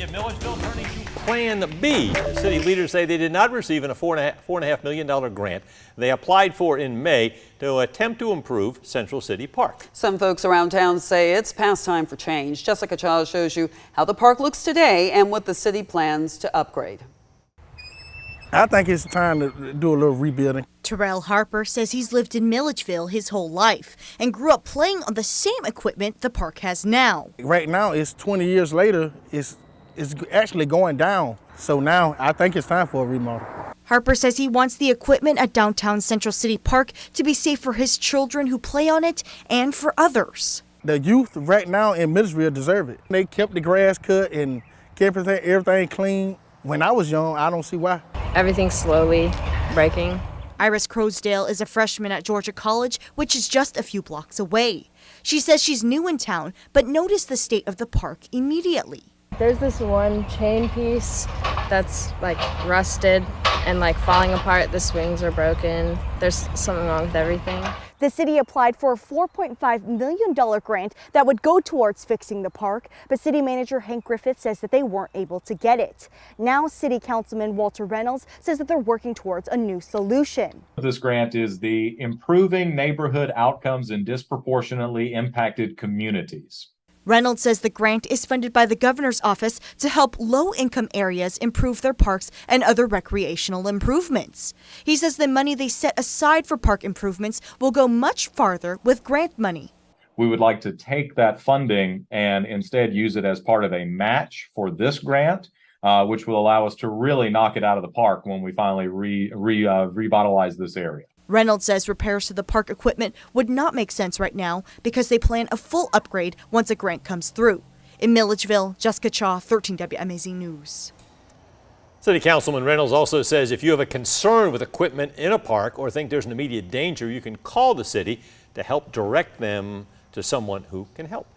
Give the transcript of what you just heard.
Milledgeville turning to Plan B. The city leaders say they did not receive a $4.5 million grant they applied for in May to attempt to improve Central City Park. Some folks around town say it's past time for change. Jessica Cha shows you how the park looks today and what the city plans to upgrade. I think it's time to do a little rebuilding. Terrell Harper says he's lived in Milledgeville his whole life and grew up playing on the same equipment the park has now. Right now, it's 20 years later, it's actually going down. So now I think it's time for a remodel. Harper says he wants the equipment at downtown Central City Park to be safe for his children who play on it and for others. The youth right now in Milledgeville deserve it. They kept the grass cut and kept everything clean. When I was young, I don't see why. Everything's slowly breaking. Iris Crosdale is a freshman at Georgia College, which is just a few blocks away. She says she's new in town, but noticed the state of the park immediately. There's this one chain piece that's like rusted and like falling apart. The swings are broken. There's something wrong with everything. The city applied for a $4.5 million grant that would go towards fixing the park, but city manager Hank Griffith says that they weren't able to get it. Now, city councilman Walter Reynolds says that they're working towards a new solution. This grant is the Improving Neighborhood Outcomes in Disproportionately Impacted Communities. Reynolds says the grant is funded by the governor's office to help low-income areas improve their parks and other recreational improvements. He says the money they set aside for park improvements will go much farther with grant money. We would like to take that funding and instead use it as part of a match for this grant, which will allow us to really knock it out of the park when we finally revitalize this area. Reynolds says repairs to the park equipment would not make sense right now because they plan a full upgrade once a grant comes through. In Milledgeville, Jessica Cha, 13 WMAZ News. City Councilman Reynolds also says if you have a concern with equipment in a park or think there's an immediate danger, you can call the city to help direct them to someone who can help.